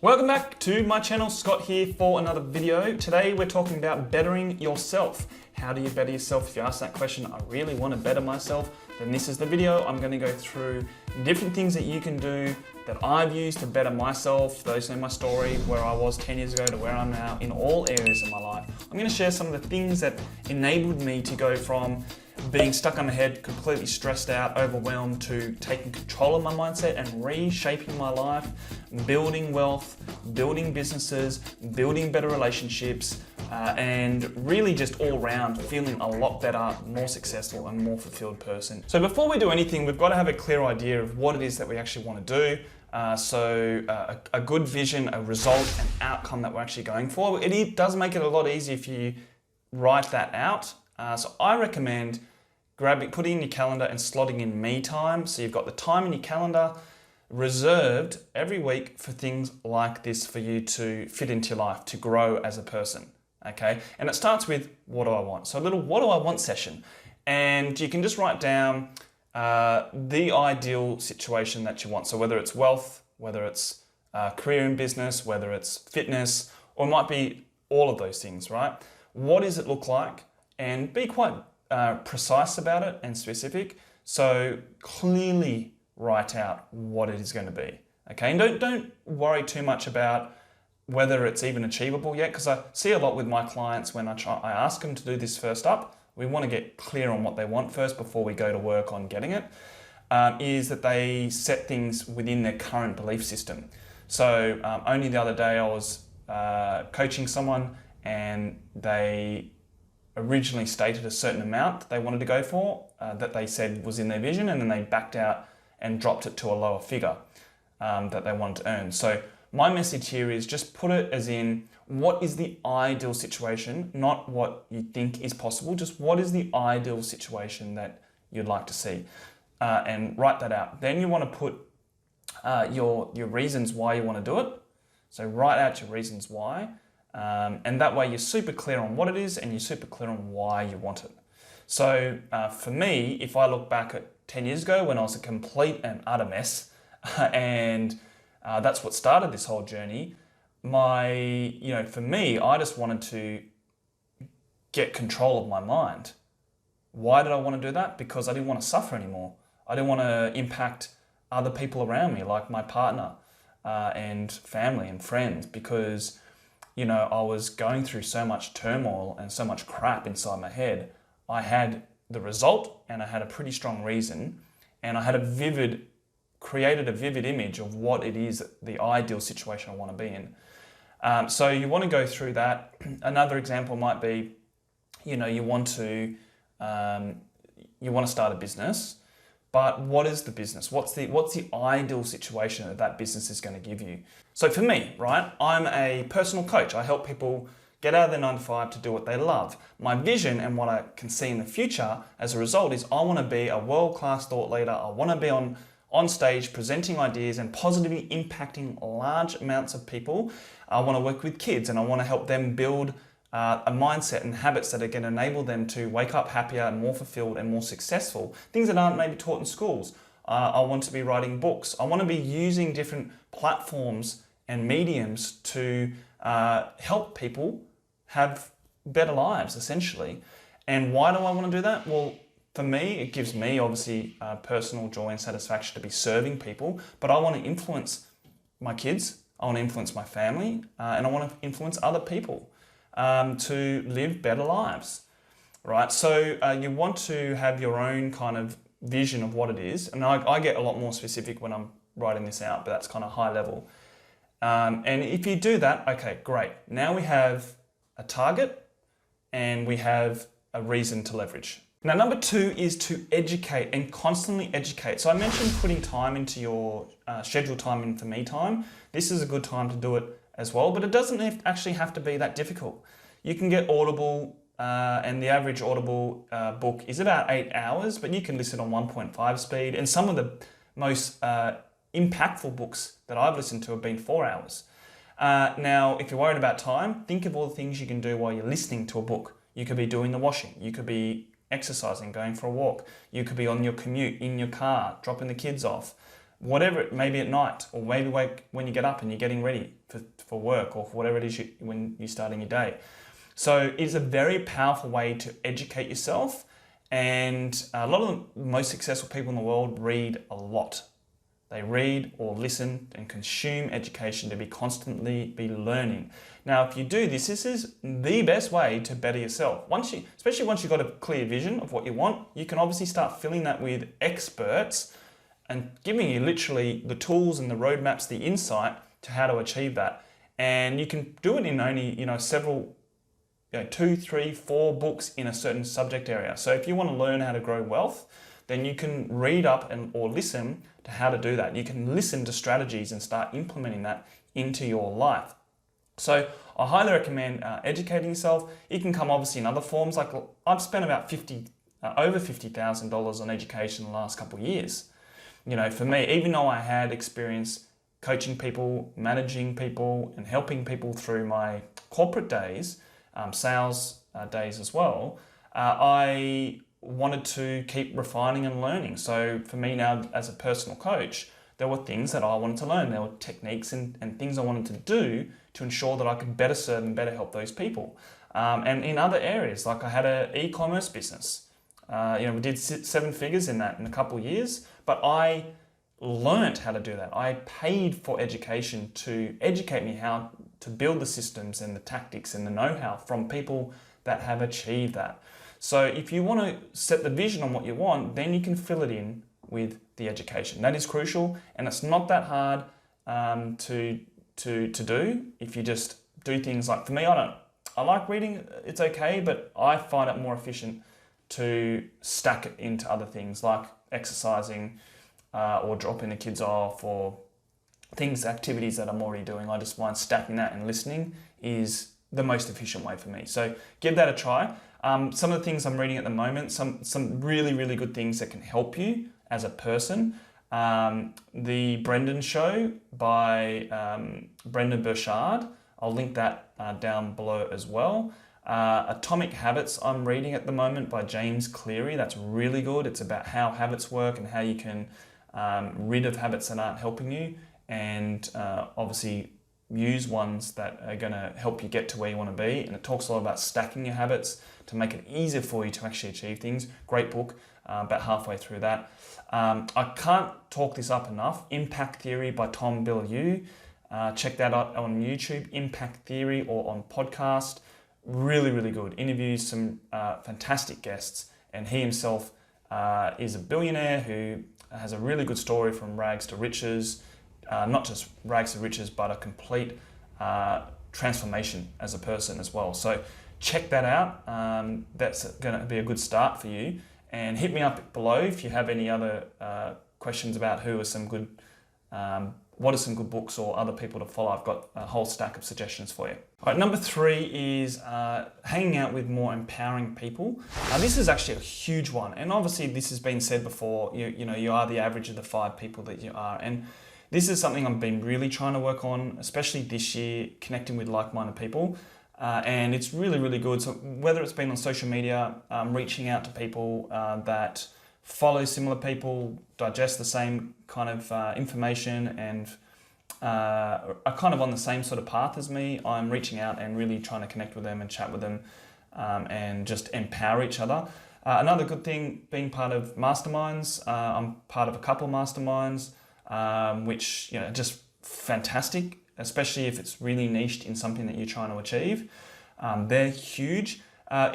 Welcome back to my channel, Scott here for another video. Today we're talking about bettering yourself. How do you better yourself? If you ask that question, I really want to better myself, then this is the video. I'm going to go through different things that you can do that I've used to better myself. Those know my story, where I was 10 years ago to where I'm now in all areas of my life. I'm going to share some of the things that enabled me to go from being stuck on my head, completely stressed out, overwhelmed, to taking control of my mindset and reshaping my life, building wealth, building businesses, building better relationships, and really just all around feeling a lot better, more successful and more fulfilled person. So before we do anything, we've got to have a clear idea of what it is that we actually want to do. A good vision, a result, an outcome that we're actually going for. It does make it a lot easier if you write that out. So I recommend putting in your calendar and slotting in me time. So you've got the time in your calendar reserved every week for things like this for you to fit into your life, to grow as a person. Okay, and it starts with what do I want? So a little what do I want session. And you can just write down the ideal situation that you want. So whether it's wealth, whether it's career in business, whether it's fitness, or it might be all of those things, right? What does it look like? And be quite precise about it and specific. So clearly write out what it is going to be. Okay, and don't worry too much about whether it's even achievable yet, because I see a lot with my clients when I ask them to do this first up. We want to get clear on what they want first before we go to work on getting it. Is that they set things within their current belief system. So only the other day I was coaching someone and they originally stated a certain amount they wanted to go for that they said was in their vision, and then they backed out and dropped it to a lower figure that they wanted to earn. So my message here is just put it as in what is the ideal situation, not what you think is possible, just what is the ideal situation that you'd like to see, and write that out. Then you want to put your reasons why you want to do it. So write out your reasons why. And that way you're super clear on what it is and you're super clear on why you want it. So for me, if I look back at 10 years ago when I was a complete and utter mess, and that's what started this whole journey, for me, I just wanted to get control of my mind. Why did I want to do that? Because I didn't want to suffer anymore. I didn't want to impact other people around me, like my partner and family and friends, because I was going through so much turmoil and so much crap inside my head. I had the result and I had a pretty strong reason, and I had created a vivid image of what it is, the ideal situation I want to be in. So you want to go through that. Another example might be, you want to start a business, but what is the business? What's the ideal situation that business is going to give you? So for me, right, I'm a personal coach. I help people get out of their 9 to 5 to do what they love. My vision and what I can see in the future as a result is I want to be a world-class thought leader. I want to be on stage presenting ideas and positively impacting large amounts of people. I want to work with kids and I want to help them build a mindset and habits that are going to enable them to wake up happier and more fulfilled and more successful. Things that aren't maybe taught in schools. I want to be writing books. I want to be using different platforms and mediums to help people have better lives, essentially. And why do I want to do that? Well, for me, it gives me obviously personal joy and satisfaction to be serving people, but I want to influence my kids, I want to influence my family, and I want to influence other people to live better lives, right? So you want to have your own kind of vision of what it is. And I get a lot more specific when I'm writing this out, but that's kind of high level. And if you do that, okay, great. Now we have a target and we have a reason to leverage. Now, number 2 is to educate and constantly educate. So I mentioned putting time into your scheduled time in for me time. This is a good time to do it as well, but it doesn't actually have to be that difficult. You can get Audible, and the average Audible book is about 8 hours, but you can listen on 1.5 speed. And some of the most impactful books that I've listened to have been 4 hours. Now, if you're worried about time, think of all the things you can do while you're listening to a book. You could be doing the washing. You could be exercising, going for a walk. You could be on your commute, in your car, dropping the kids off. whatever, maybe at night, or maybe when you get up and you're getting ready for work, or for whatever it is when you're starting your day. So it's a very powerful way to educate yourself. And a lot of the most successful people in the world read a lot. They read or listen and consume education to constantly be learning. Now, if you do this, this is the best way to better yourself. Especially once you've got a clear vision of what you want, you can obviously start filling that with experts and giving you literally the tools and the roadmaps, the insight to how to achieve that. And you can do it in only, several, 2, 3, 4 books in a certain subject area. So if you want to learn how to grow wealth, then you can read up or listen to how to do that. You can listen to strategies and start implementing that into your life. So I highly recommend educating yourself. It can come obviously in other forms. Like I've spent about over $50,000 on education in the last couple of years. For me, even though I had experience coaching people, managing people, and helping people through my corporate days, sales days as well, I wanted to keep refining and learning. So for me now as a personal coach, there were things that I wanted to learn. There were techniques and things I wanted to do to ensure that I could better serve and better help those people. And in other areas, like I had an e-commerce business. We did 7 figures in that in a couple of years, but I learned how to do that. I paid for education to educate me how to build the systems and the tactics and the know-how from people that have achieved that. So if you want to set the vision on what you want, then you can fill it in with the education. That is crucial, and it's not that hard to do if you just do things like, for me, I like reading, it's okay, but I find it more efficient to stack it into other things like exercising or dropping the kids off, or activities that I'm already doing. I just find stacking that and listening is the most efficient way for me. So give that a try. Some of the things I'm reading at the moment, some really, really good things that can help you as a person. The Brendan Show by Brendan Burchard. I'll link that down below as well. Atomic Habits I'm reading at the moment by James Cleary. That's really good. It's about how habits work and how you can rid of habits that aren't helping you, and obviously use ones that are going to help you get to where you want to be. And it talks a lot about stacking your habits to make it easier for you to actually achieve things. Great book, about halfway through that. I can't talk this up enough. Impact Theory by Tom Bilyeu. Check that out on YouTube, Impact Theory, or on podcast. Really, really good. Interviews some fantastic guests, and he himself is a billionaire who has a really good story from rags to riches. Not just rags to riches, but a complete transformation as a person as well. So check that out. That's going to be a good start for you. And hit me up below if you have any other questions about what are some good books or other people to follow. I've got a whole stack of suggestions for you. All right, number 3 is hanging out with more empowering people. Now, this is actually a huge one. And obviously this has been said before, you are the average of the 5 people that you are. And this is something I've been really trying to work on, especially this year, connecting with like-minded people. And it's really, really good. So whether it's been on social media, reaching out to people that follow similar people, digest the same kind of information, and are kind of on the same sort of path as me, I'm reaching out and really trying to connect with them and chat with them and just empower each other. Another good thing, being part of masterminds. I'm part of a couple of masterminds, which just fantastic, especially if it's really niched in something that you're trying to achieve. They're huge.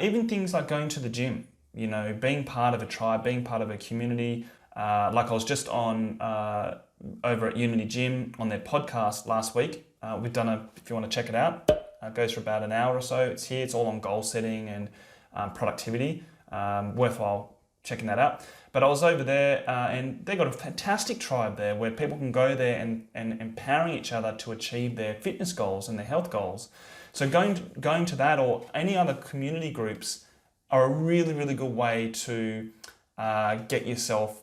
Even things like going to the gym, being part of a tribe, being part of a community. Like I was just on over at Unity Gym on their podcast last week. We've done if you want to check it out, it goes for about an hour or so. It's here. It's all on goal setting and productivity. Worthwhile checking that out. But I was over there and they got a fantastic tribe there where people can go there and empowering each other to achieve their fitness goals and their health goals. So going to that or any other community groups are a really, really good way to get yourself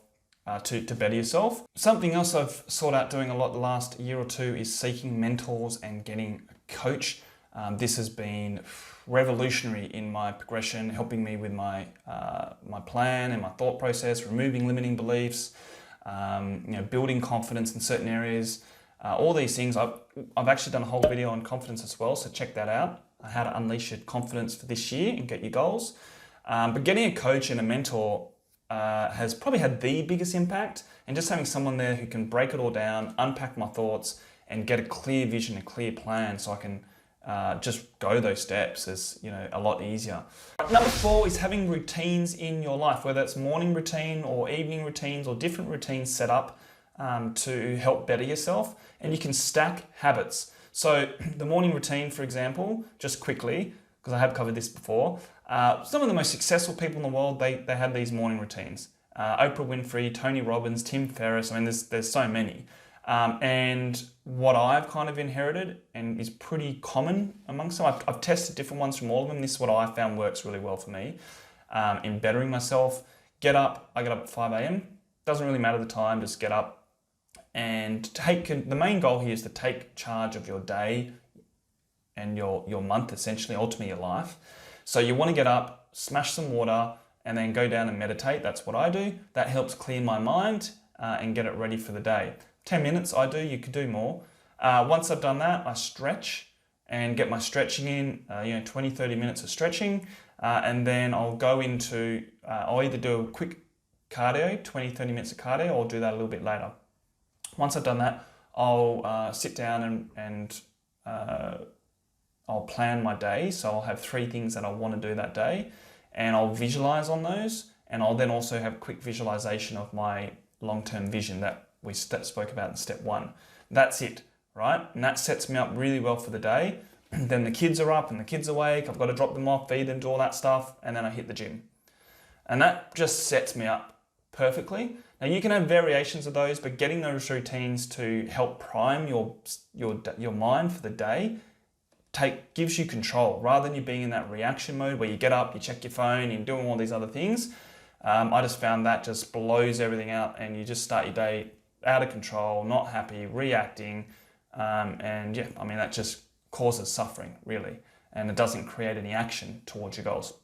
to better yourself. Something else I've sought out doing a lot the last year or two is seeking mentors and getting a coach. This has been revolutionary in my progression, helping me with my plan and my thought process, removing limiting beliefs, building confidence in certain areas, all these things. I've actually done a whole video on confidence as well, so check that out. How to unleash your confidence for this year and get your goals. But getting a coach and a mentor has probably had the biggest impact, and just having someone there who can break it all down, unpack my thoughts, and get a clear vision, a clear plan, so I can just go those steps is a lot easier. Number 4 is having routines in your life, whether it's morning routine or evening routines or different routines set up to help better yourself, and you can stack habits. So the morning routine, for example, just quickly, because I have covered this before, some of the most successful people in the world, they have these morning routines. Oprah Winfrey, Tony Robbins, Tim Ferriss, there's so many. And what I've kind of inherited and is pretty common amongst them, I've tested different ones from all of them. This is what I found works really well for me in bettering myself. I get up at 5 a.m. Doesn't really matter the time, just get up. And the main goal here is to take charge of your day and your month, essentially, ultimately your life. So you want to get up, smash some water, and then go down and meditate. That's what I do. That helps clear my mind and get it ready for the day. 10 minutes I do, you could do more. Once I've done that, I stretch and get my stretching in, 20, 30 minutes of stretching. And then I'll go into, I'll either do a quick cardio, 20, 30 minutes of cardio, or I'll do that a little bit later. Once I've done that, I'll sit down and I'll plan my day. So I'll have 3 things that I want to do that day, and I'll visualize on those. And I'll then also have a quick visualization of my long-term vision that we spoke about in step 1. That's it, right? And that sets me up really well for the day. Then the kids are up and the kids are awake. I've got to drop them off, feed them, do all that stuff. And then I hit the gym. And that just sets me up perfectly. Now you can have variations of those, but getting those routines to help prime your mind for the day gives you control, rather than you being in that reaction mode where you get up, you check your phone, you're doing all these other things. I just found that just blows everything out, and you just start your day out of control, not happy, reacting, that just causes suffering, really, and it doesn't create any action towards your goals.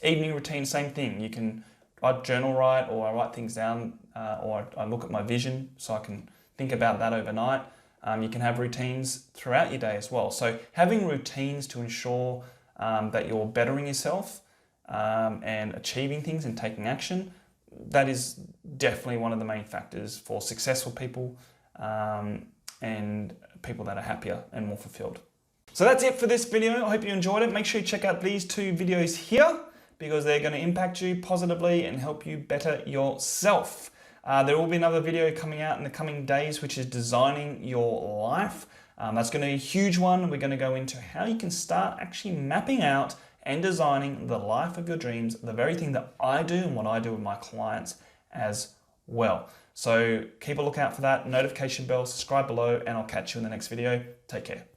Evening routine, same thing. I journal write, or I write things down, or I look at my vision so I can think about that overnight. You can have routines throughout your day as well. So having routines to ensure that you're bettering yourself and achieving things and taking action, that is definitely one of the main factors for successful people and people that are happier and more fulfilled. So that's it for this video. I hope you enjoyed it. Make sure you check out these 2 videos here, because they're going to impact you positively and help you better yourself. There will be another video coming out in the coming days, which is designing your life. That's going to be a huge one. We're going to go into how you can start actually mapping out and designing the life of your dreams, the very thing that I do and what I do with my clients as well. So keep a lookout for that, notification bell, subscribe below, and I'll catch you in the next video. Take care.